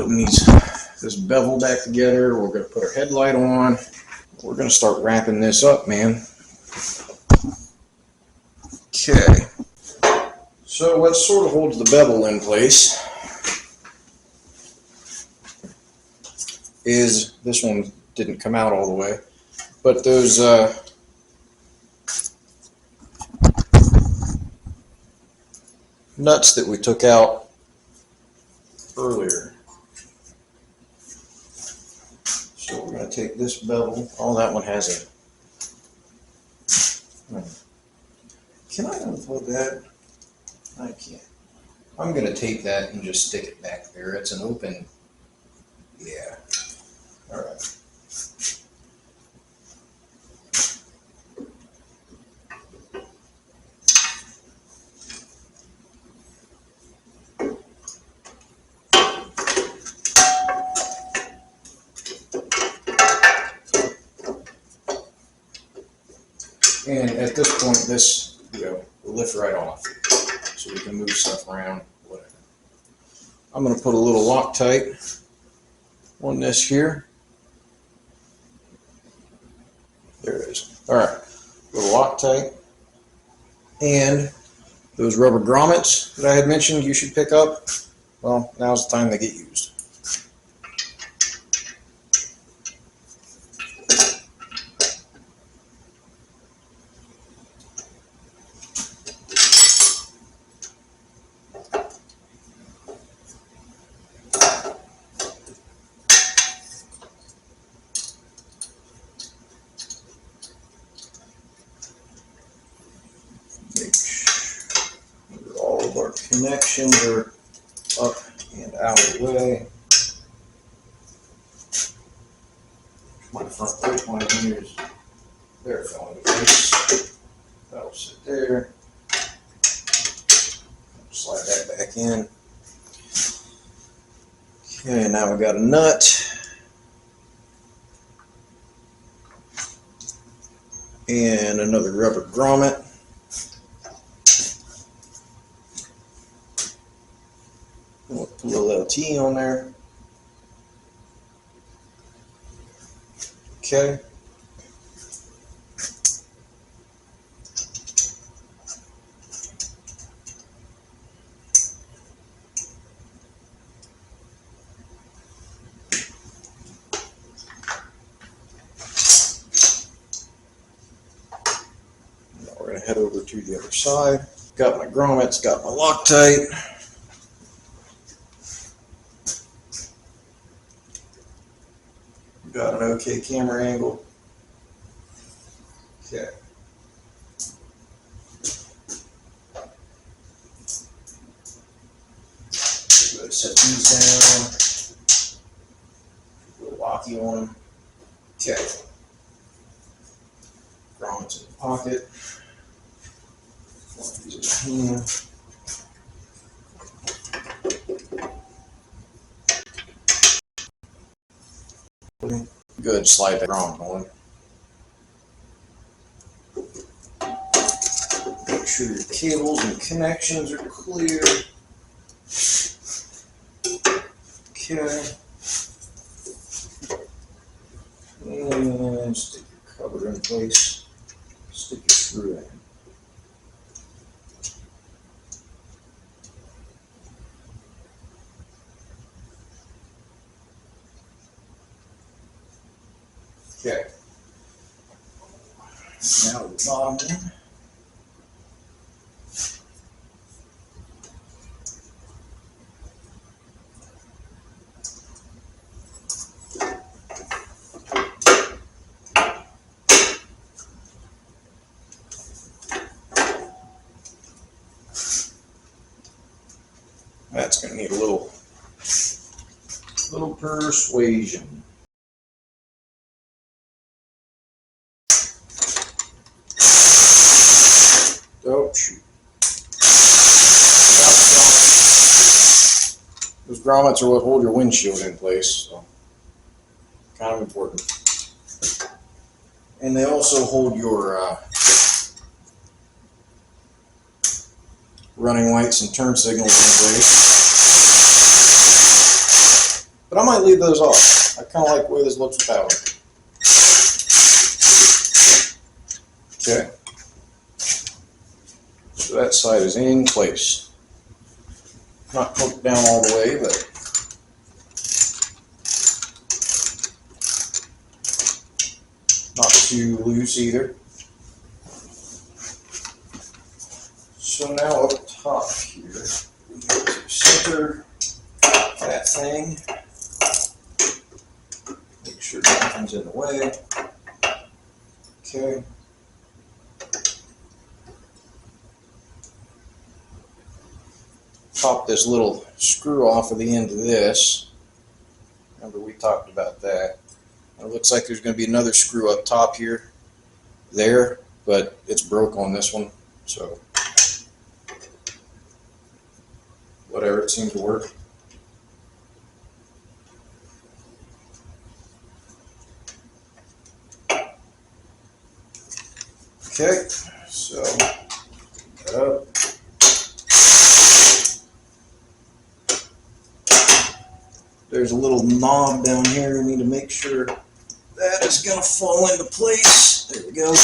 putting this bevel back together. We're going to put our headlight on. We're going to start wrapping this up, man. Okay. So what sort of holds the bevel in place is, this one didn't come out all the way, but those nuts that we took out earlier. So we're going to take this bevel. Oh, that one has a... Can I unplug that? I can't. I'm going to tape that and just stick it back there. It's an open... Yeah. All right. And at this point, this, will lift right off, so we can move stuff around, whatever. I'm going to put a little Loctite on this here. There it is. All right, little Loctite, and those rubber grommets that I had mentioned you should pick up. Well, now's the time they get used. Make sure all of our connections are up and out of the way. My front plate line here is there, fell into place. That'll sit there. Slide that back in. Okay, now we've got a nut. And another rubber grommet. We'll put a little LT on there. Okay. Now we're going to head over to the other side. Got my grommets, got my Loctite. Got an okay camera angle. Okay. Go ahead, set these down. A little locky on them. Okay. Grommets in the pocket. These in the hand. Good, slide that grommet on. Make sure your cables and connections are clear. Okay. And stick your cover in place. Stick your screw in. Okay. Now the bottom one. That's going to need a little persuasion. Oh, shoot. Those grommets are what hold your windshield in place, so kind of important. And they also hold your running lights and turn signals in place. but I might leave those off. I kind of like the way this looks without it. Okay, so that side is in place. Not hooked down all the way, but not too loose either. So now up top here, we go to center that thing. Make sure nothing's in the way. Okay. Pop this little screw off of the end of this. Remember we talked about that. It looks like there's going to be another screw up top here, there, but it's broke on this one, so whatever, it seems to work. Okay, so that up. There's a little knob down here. We need to make sure that is going to fall into place. There we go.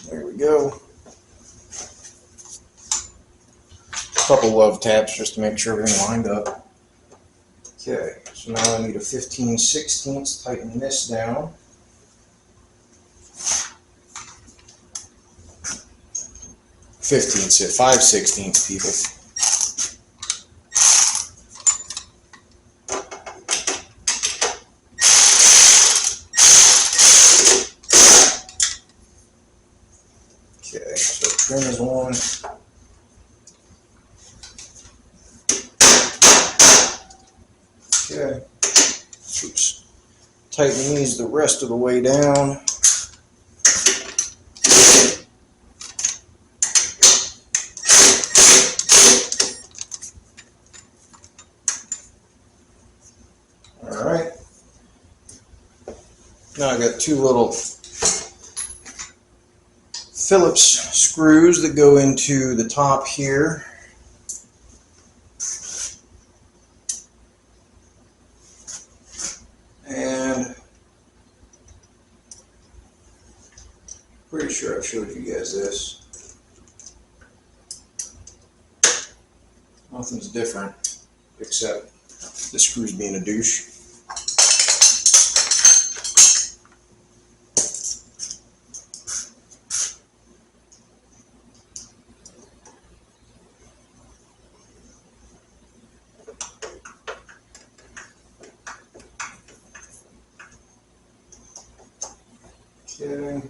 There we go. A couple love taps just to make sure everything lined up. Okay, so now I need a 15/16, tighten this down. So 5/16, people. Okay, so trim is on. Okay, oops. Tighten these the rest of the way down. All right. Now I got two little Phillips screws that go into the top here. And pretty sure I've showed you guys this. Nothing's different except the screws being a douche. Okay.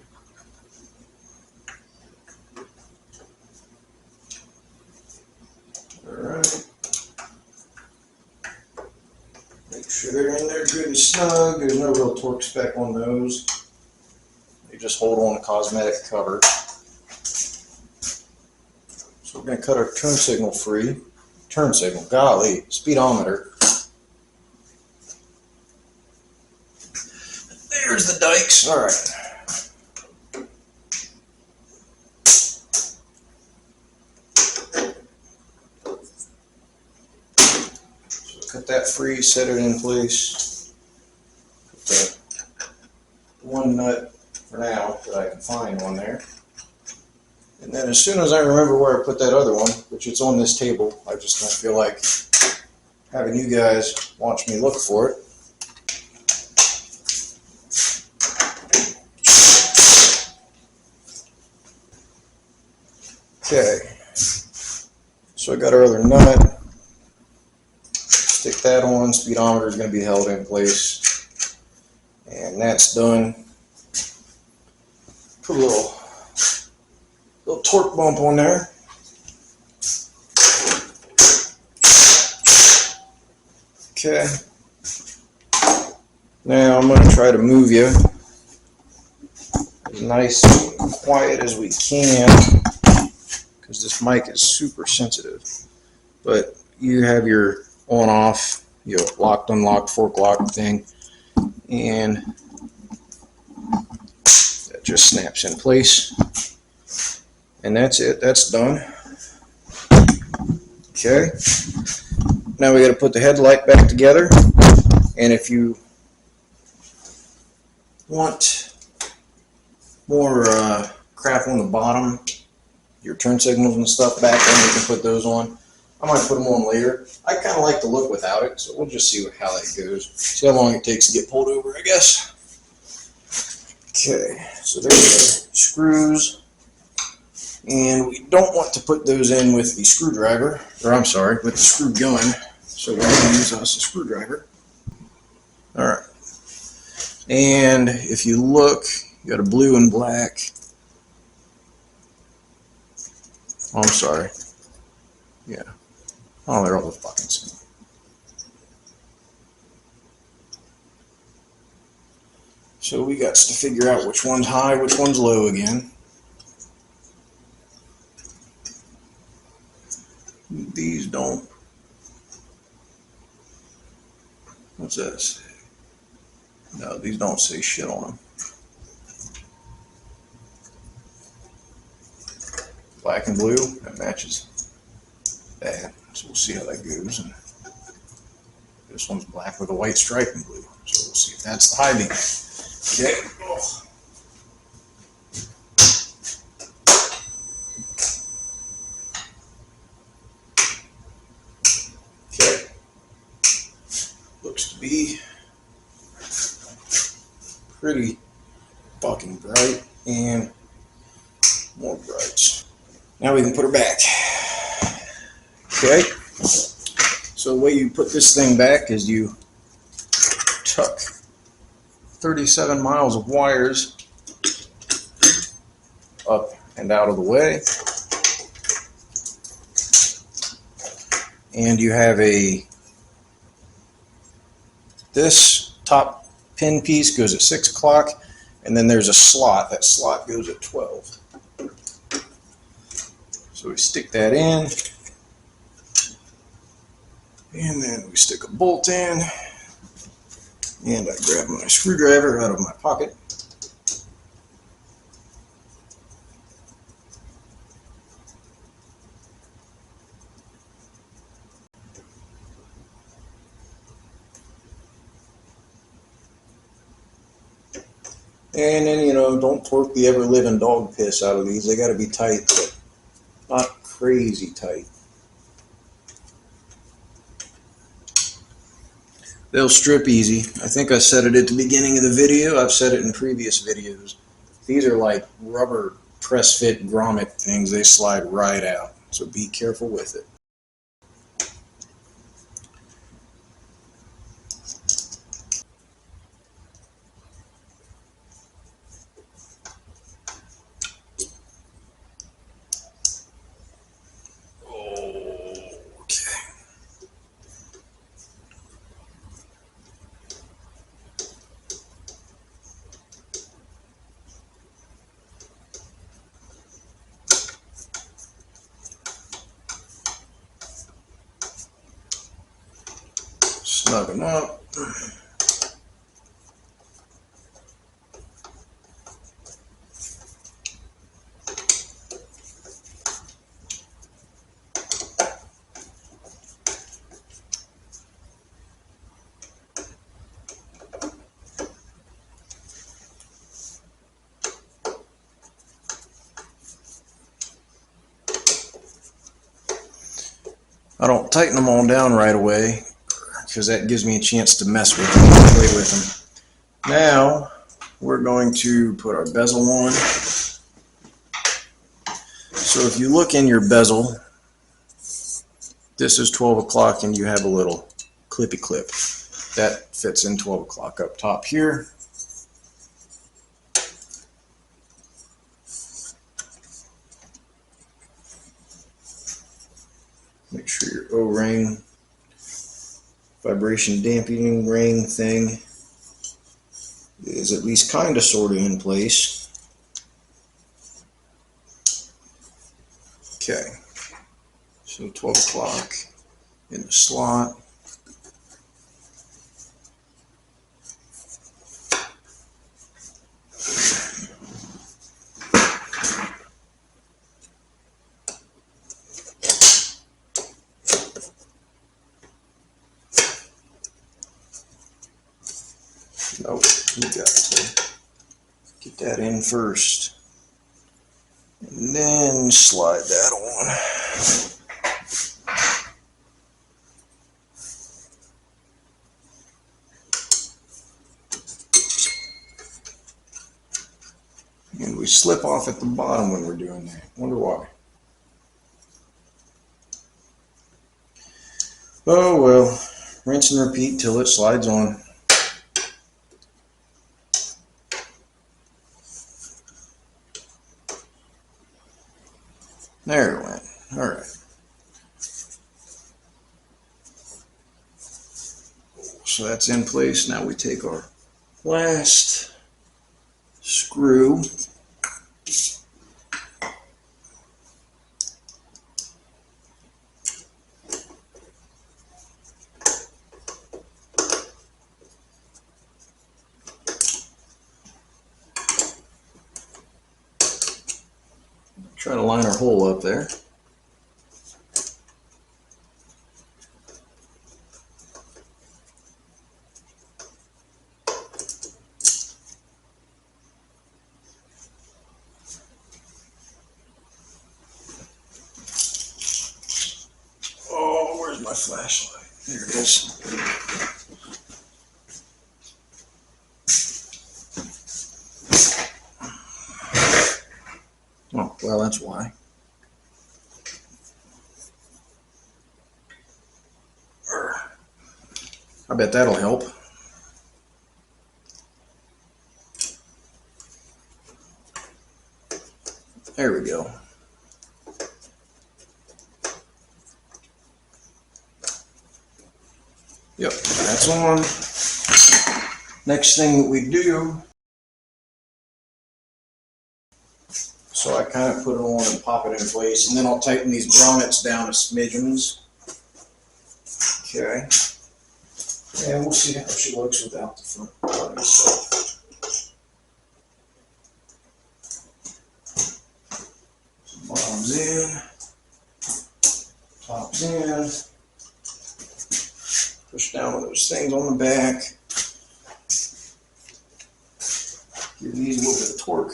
Alright. Make sure they're in there good and snug. There's no real torque spec on those. They just hold on a cosmetic cover. So we're going to cut our turn signal free. Turn signal, golly, speedometer. There's the dikes. Alright. Cut that free, set it in place. Put the one nut for now that I can find on there. And then as soon as I remember where I put that other one, which it's on this table, I just don't feel like having you guys watch me look for it. Okay, so I got our other nut. Stick that on, speedometer is going to be held in place, and that's done. Put a little torque bump on there. Okay, now I'm going to try to move you as nice and quiet as we can, because this mic is super sensitive. But you have your on off locked, unlocked, fork lock thing, and that just snaps in place. And that's it. That's done. Okay. Now we got to put the headlight back together. And if you want more crap on the bottom, your turn signals and stuff back, then you can put those on. I might put them on later. I kind of like to look without it, so we'll just see how that goes. See how long it takes to get pulled over, I guess. Okay, so there's the screws. And we don't want to put those in with the screwdriver, or I'm sorry, with the screw gun. So we're going to use us a screwdriver. Alright. And if you look, you got a blue and black. Oh, I'm sorry. Yeah. Oh, they're all the fucking same. So we got to figure out which one's high, which one's low again. These don't. What's that say? No, these don't say shit on them. Black and blue, that matches that. So we'll see how that goes. And this one's black with a white stripe and blue. So we'll see if that's the high beam. Okay. Okay. Looks to be pretty fucking bright and more brights. Now we can put her back. Okay. So the way you put this thing back is you tuck 37 miles of wires up and out of the way. And you have this top pin piece goes at 6 o'clock, and then there's a slot. That slot goes at 12. So we stick that in, and then we stick a bolt in, and I grab my screwdriver out of my pocket. And then, don't torque the ever-living dog piss out of these. They got to be tight, but not crazy tight. They'll strip easy. I think I said it at the beginning of the video. I've said it in previous videos. These are like rubber press-fit grommet things. They slide right out, so be careful with it. Snug them up. I don't tighten them all down right away, because that gives me a chance to mess with them, play with them. Now we're going to put our bezel on. So if you look in your bezel, this is 12 o'clock and you have a little clippy clip. That fits in 12 o'clock up top here. Make sure your O-ring, vibration dampening ring thing is at least kind of sort of in place. Okay, so 12 o'clock in the slot. that in first, and then slide that on. And we slip off at the bottom when we're doing that. Wonder why. Oh well, rinse and repeat till it slides on. There it went. All right. So that's in place. Now we take our last screw. Try to line our hole up there. Oh, where's my flashlight? There it is. Oh, well, that's why. I bet that'll help. There we go. Yep, that's on. Next thing that we do, so I kind of put it on and pop it in place, and then I'll tighten these grommets down to smidgens. Okay. And we'll see how she looks without the front part itself. So bottom's in, top's in. Push down with those things on the back. Give these a little bit of torque.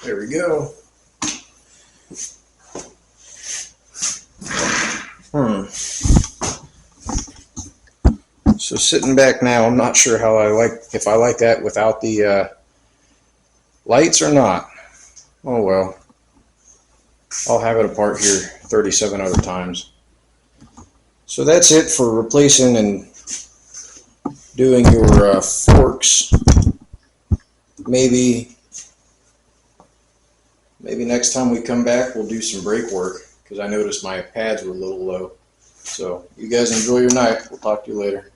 There we go. So sitting back now, I'm not sure how if I like that without the lights or not. Oh well. I'll have it apart here 37 other times. So that's it for replacing and doing your forks. Maybe next time we come back we'll do some brake work, because I noticed my pads were a little low. So you guys enjoy your night. We'll talk to you later.